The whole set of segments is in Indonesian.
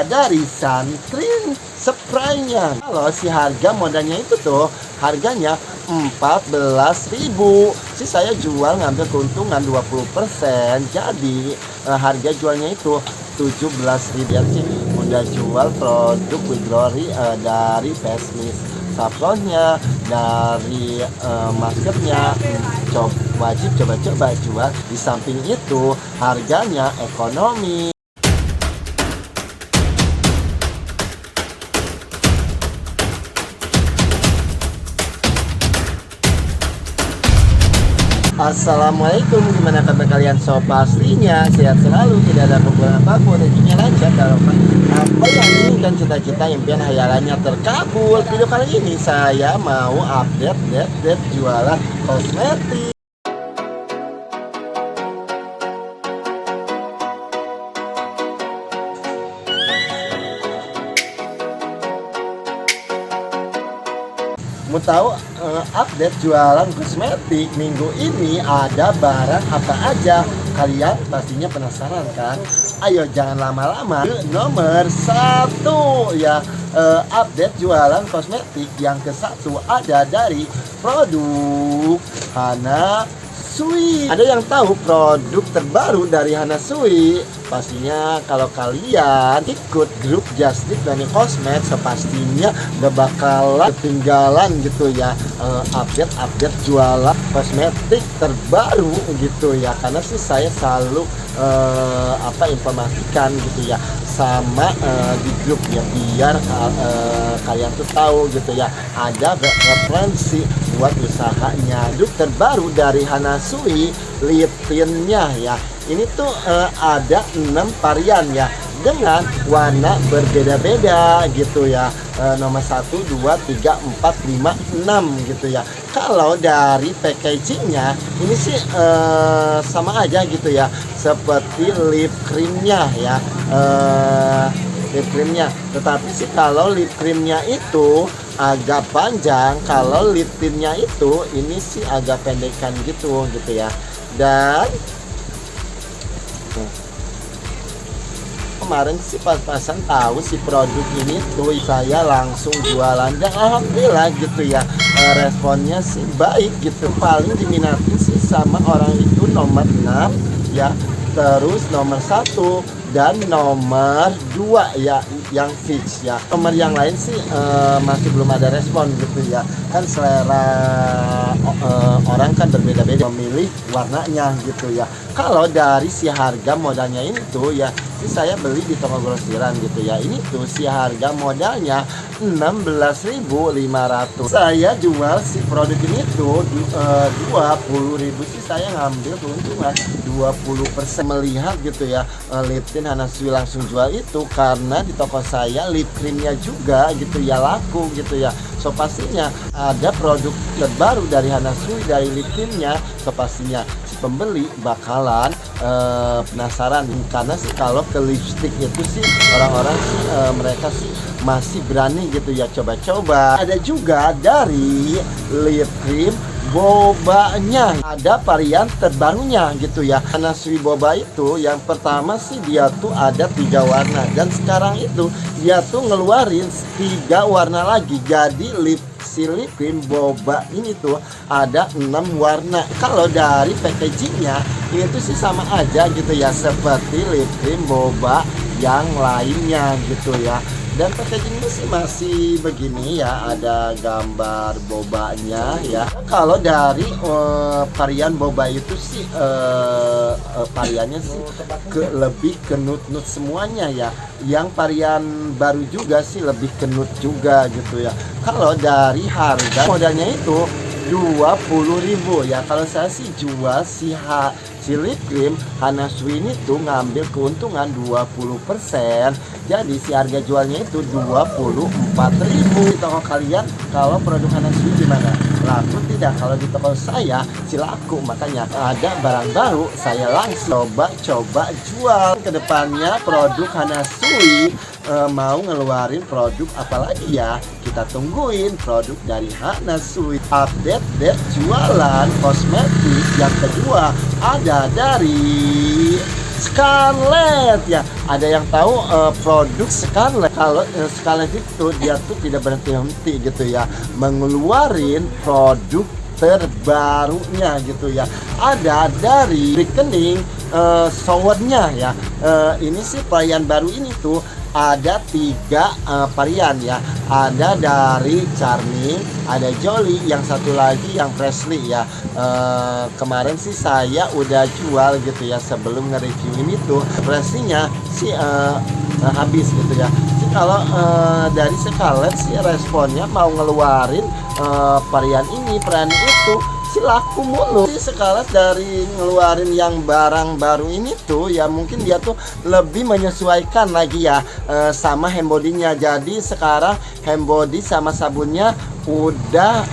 dari sunscreen spraynya. Kalau si harga modalnya itu tuh harganya 14.000, sih saya jual ngambil keuntungan 20%. Jadi harga jualnya itu 17.000 ya sih. Udah jual produk with glory dari face mist, saffronnya, dari maskernya. Wajib coba-coba jual. Di samping itu harganya ekonomi. Assalamualaikum, gimana kabar kalian sob? Pastinya sehat selalu, tidak ada kekurangan apapun, rezekinya lancar dalam apa yang diinginkan, cita-cita, impian, hayalannya terkabul. Video kali ini saya mau update jualan kosmetik. Mau tahu update jualan kosmetik minggu ini ada barang apa aja? Kalian pastinya penasaran kan? Ayo jangan lama-lama. Nomor 1 ya, update jualan kosmetik yang ke-1 ada dari produk Hana Sui. Ada yang tahu produk terbaru dari Hana Sui? Pastinya kalau kalian ikut grup Just Tip Dani Kosmet, sepastinya gak bakalan ketinggalan gitu ya update jualan kosmetik terbaru gitu ya. Karena sih saya selalu informasikan gitu ya sama di grup ya, biar kalian tuh tahu gitu ya, ada referensi buat usahanya. Produk terbaru dari Hana Sui, lip tintnya ya, ini tuh ada 6 varian ya, dengan warna berbeda-beda gitu ya. Nomor 1, 2, 3, 4, 5, 6 gitu ya. Kalau dari packagingnya ini sih sama aja gitu ya, seperti lip creamnya ya, lip creamnya. Tetapi sih kalau lip creamnya itu agak panjang, kalau lip tintnya itu ini sih agak pendekan gitu ya. Dan kemarin sih pas-pasan tahu si produk ini tuh, saya langsung jualan dan alhamdulillah gitu ya, responnya sih baik gitu. Paling diminati sih sama orang itu nomor 6 ya, terus nomor 1 dan nomor 2 ya, yang fix ya. Nomor yang lain sih masih belum ada respon gitu ya. Kan selera orang kan berbeda-beda memilih warnanya gitu ya. Kalau dari si harga modalnya ini tuh ya, saya beli di toko grosiran gitu ya. Ini tuh si harga modalnya 16.500. Saya jual si produk ini tuh 20.000 sih, saya ngambil keuntungan 20%. Melihat gitu ya, lip tint Hana Sui langsung jual itu karena di toko saya lip creamnya juga gitu ya laku gitu ya. So pastinya ada produk terbaru dari Hana Sui, dari lip tintnya, so pastinya si pembeli bakalan penasaran. Karena sih kalau ke lipstick itu sih orang-orang sih mereka sih masih berani gitu ya coba-coba. Ada juga dari lip cream bobanya, ada varian terbarunya gitu ya. Hana Sui boba itu yang pertama sih dia tuh ada 3 warna, dan sekarang itu dia tuh ngeluarin 3 warna lagi. Jadi si lip cream boba ini tuh ada 6 warna. Kalau dari packagingnya ini tuh sih sama aja gitu ya, seperti lip cream boba yang lainnya gitu ya. Dan packagingnya sih masih begini ya, ada gambar bobanya ya. Kalau dari varian boba itu sih variannya sih lebih ke nut-nut semuanya ya. Yang varian baru juga sih lebih ke nut juga gitu ya. Kalau dari harga modalnya itu 20.000 ya. Kalau saya sih jual si lip cream Hana Sui ini tuh ngambil keuntungan 20%. Jadi si harga jualnya itu 24.000. Di toko kalian kalau produk Hana Sui gimana? Laku tidak? Kalau di toko saya si laku, makanya ada barang baru saya langsung coba jual. Kedepannya produk Hana Sui mau ngeluarin produk apalagi ya, kita tungguin produk dari Hana Sui. Update jualan kosmetik yang kedua ada dari Scarlett ya. Ada yang tahu produk Scarlett? Kalau Scarlett itu dia tuh tidak berhenti-henti gitu ya, mengeluarin produk terbarunya gitu ya. Ada dari rekening showernya ya. Ini sih varian baru ini tuh ada 3 varian ya. Ada dari Charming, ada Jolly, yang satu lagi yang Freshly ya. Kemarin sih saya udah jual gitu ya, sebelum nge-review ini tuh Freshly-nya sih habis gitu ya. Sih kalau dari Scarlett sih responnya mau ngeluarin varian itu si laku mulu. Si Scarlett dari ngeluarin yang barang baru ini tuh ya, mungkin dia tuh lebih menyesuaikan lagi ya sama handbody-nya. Jadi sekarang handbody sama sabunnya udah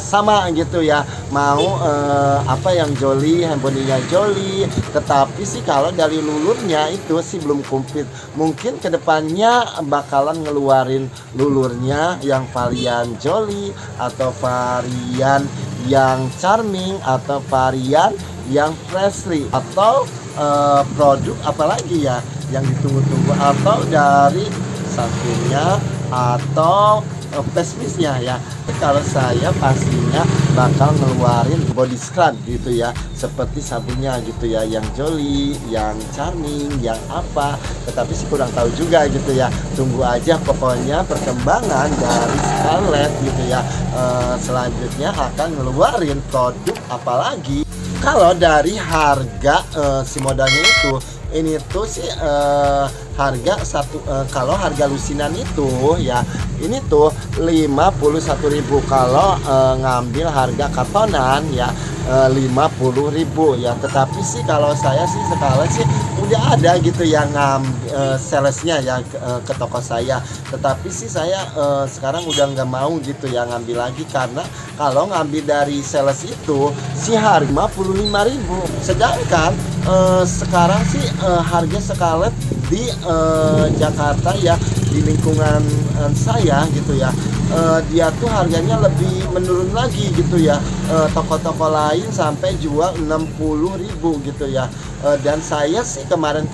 sama gitu ya. Mau apa yang Jolly, handbody-nya Jolly. Tetapi sih kalau dari lulurnya itu sih belum komplit. Mungkin kedepannya bakalan ngeluarin lulurnya yang varian Jolly, atau varian yang Charming, atau varian yang Freshly, atau produk apalagi ya yang ditunggu-tunggu, atau dari satunya, atau face mist-nya ya. Kalau saya pastinya bakal ngeluarin body scrub gitu ya, seperti sabunnya gitu ya, yang Jolly, yang Charming, yang apa. Tetapi sih kurang tahu juga gitu ya. Tunggu aja pokoknya perkembangan dari Scarlett gitu ya. Selanjutnya akan ngeluarin produk apalagi. Kalau dari harga si modalnya itu, ini tuh sih harga satu, kalau harga lusinan itu ya ini tuh 51.000. Kalau ngambil harga kartonan ya 50.000 ya. Tetapi sih kalau saya sih sekali sih udah ada gitu yang salesnya ya ke toko saya. Tetapi sih saya sekarang udah nggak mau gitu ya ngambil lagi, karena kalau ngambil dari sales itu si harga 55.000. Sedangkan sekarang sih harga Scarlett di Jakarta ya, di lingkungan saya gitu ya, dia tuh harganya lebih menurun lagi gitu ya. Toko-toko lain sampai jual 60.000 gitu ya. Dan saya sih kemarin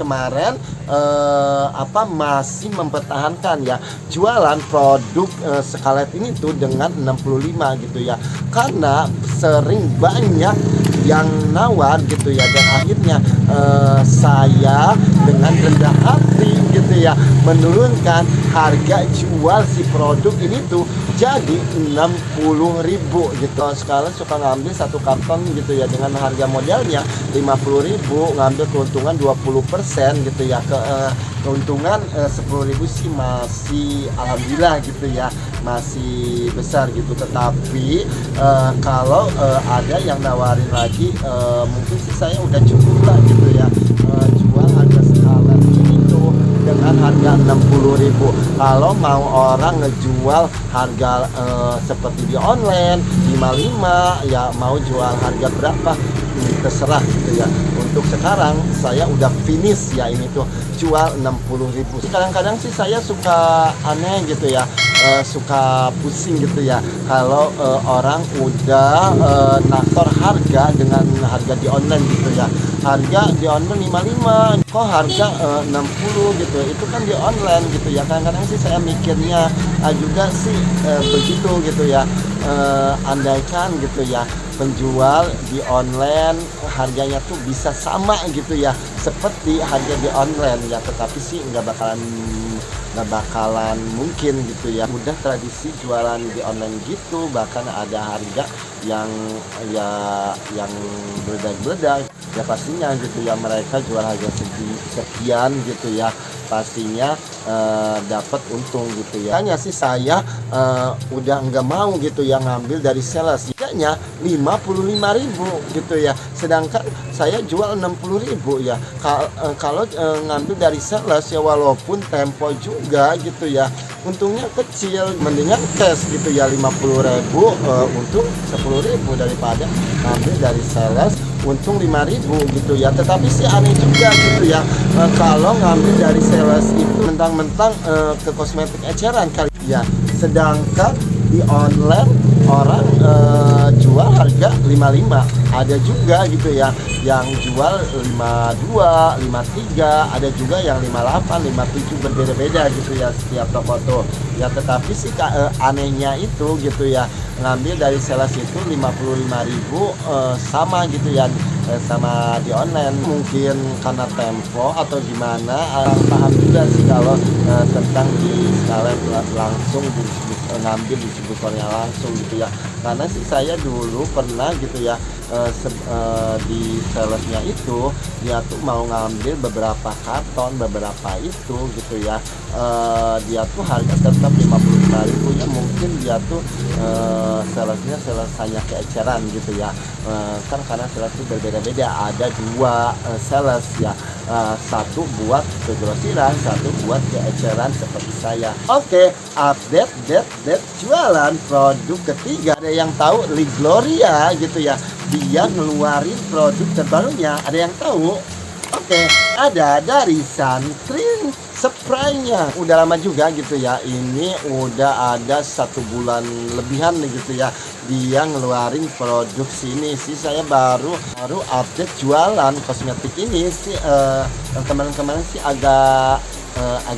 masih mempertahankan ya jualan produk Scarlett ini tuh dengan 65 gitu ya, karena sering banyak yang nawar gitu ya. Dan akhirnya saya dengan rendah hati gitu ya menurunkan harga jual si produk ini tuh jadi 60.000 gitu. Sekarang suka ngambil satu karton gitu ya dengan harga modalnya 50.000, ngambil keuntungan 20% gitu ya. Keuntungan 10.000 sih masih alhamdulillah gitu ya, masih besar gitu. Tetapi kalau ada yang nawarin lagi, mungkin sih saya udah cukup lah gitu ya jual harga Scarlett ini tuh dengan harga 60.000. Kalau mau orang ngejual harga seperti di online 55 ya, mau jual harga berapa terserah gitu ya. Untuk sekarang saya udah finish ya, ini tuh jual 60.000. Kadang-kadang sih saya suka aneh gitu ya, suka pusing gitu ya kalau orang udah naktor harga dengan harga di online gitu ya. Harga di online 55, kok harga 60 gitu. Itu kan di online gitu ya. Kadang-kadang sih saya mikirnya juga sih begitu gitu ya. Andaikan gitu ya penjual di online harganya tuh bisa sama gitu ya seperti harga di online ya, tetapi sih nggak bakalan mungkin gitu ya. Udah tradisi jualan di online gitu, bahkan ada harga yang meledak-meledak ya. Pastinya gitu ya mereka jual harga sekian gitu ya, pastinya dapat untung gitu ya. Hanya sih saya udah nggak mau gitu ya ngambil dari sales, harganya 55.000 gitu ya, sedangkan saya jual 60.000 ya. Kalau ngambil dari sales ya, walaupun tempo juga gitu ya, untungnya kecil, mendingan cash gitu ya 50.000 untung 10.000 daripada ngambil dari sales untung 5.000 gitu ya. Tetapi sih aneh juga gitu ya kalau ngambil dari sales itu mentang-mentang ke kosmetik eceran kali ya, sedangkan di online orang jual harga 55, ada juga gitu ya yang jual 52, 53, ada juga yang 58, 57, berbeda-beda gitu ya setiap toko tuh ya. Tetapi sih anehnya itu gitu ya, ngambil dari sales itu 55.000 sama gitu ya, sama di online. Mungkin karena tempo atau gimana, paham juga sih kalau tentang di sekalian langsung ngambil distributornya langsung gitu ya. Karena sih saya dulu pernah gitu ya, di salesnya itu dia tuh mau ngambil beberapa karton, beberapa itu gitu ya, dia tuh harga tetap 55.000 ya. Mungkin dia tuh salesnya hanya keeceran gitu ya, kan karena sales itu berbeda-beda, ada dua sales ya, satu buat ke grosiran, satu buat keeceran seperti saya. Oke, update jualan produk ketiga. Ada yang tahu Ligloria gitu ya, dia ngeluarin produk terbarunya, ada yang tahu? Oke, ada dari sunscreen spraynya. Udah lama juga gitu ya, ini udah ada 1 bulan lebihan gitu ya dia ngeluarin produk sini sih. Saya baru update jualan kosmetik ini sih. Kemarin sih agak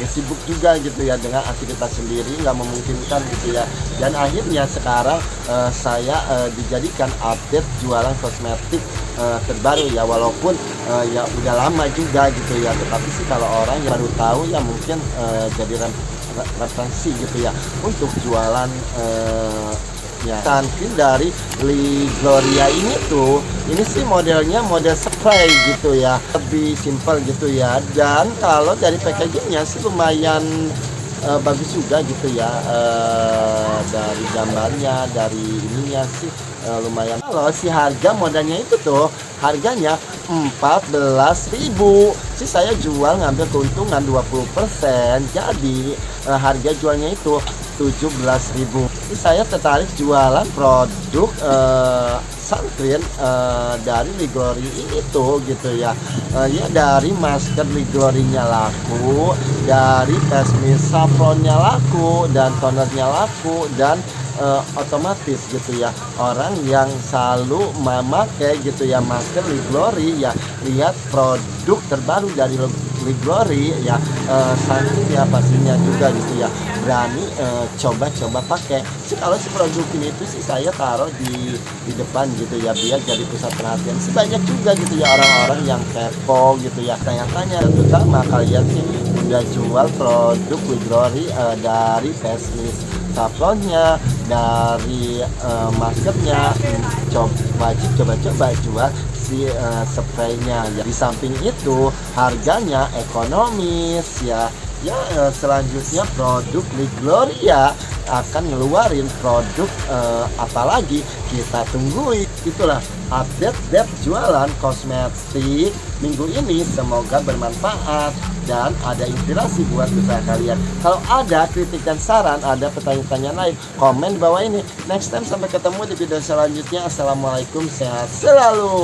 sibuk juga gitu ya dengan aktivitas sendiri, nggak memungkinkan gitu ya. Dan akhirnya sekarang saya dijadikan update jualan kosmetik terbaru ya, walaupun ya udah lama juga gitu ya. Tetapi sih kalau orang yang baru tahu ya mungkin jadi referensi gitu ya untuk jualan ya. Sunscreen dari Ligloria ini tuh, ini sih modelnya model spray gitu ya, lebih simple gitu ya. Dan kalau dari packagingnya sih lumayan bagus juga gitu ya, dari gambarnya, dari ininya sih lumayan. Kalau si harga modelnya itu tuh harganya 14.000 sih, saya jual ngambil keuntungan 20%, jadi harga jualnya itu 17.000. Saya tertarik jualan produk sunscreen dari Ligloria ini tuh gitu ya. Ya dari masker Liglorinya laku, dari face mist saffronnya laku, dan tonernya laku, dan otomatis gitu ya orang yang selalu memakai gitu ya masker Ligloria ya, lihat produk terbaru dari Ligloria ya, sunscreen ya pastinya juga gitu ya, berani coba-coba pakai sih. Kalau si produk ini itu sih saya taruh di depan gitu ya, biar jadi pusat perhatian. Sebanyak juga gitu ya orang-orang yang kepo gitu ya, tanya-tanya, terutama kalian sih udah jual produk Ligloria dari face mist saffronnya, dari maskernya, wajib coba-coba jual si spraynya ya. Di samping itu harganya ekonomis ya. Selanjutnya produk Ligloria akan ngeluarin produk apalagi kita tungguin. Itulah update jualan kosmetik minggu ini, semoga bermanfaat dan ada inspirasi buat usaha kalian. Kalau ada kritik dan saran, ada pertanyaan-pertanyaan lain, komen di bawah ini. Next time sampai ketemu di video selanjutnya. Assalamualaikum, sehat selalu.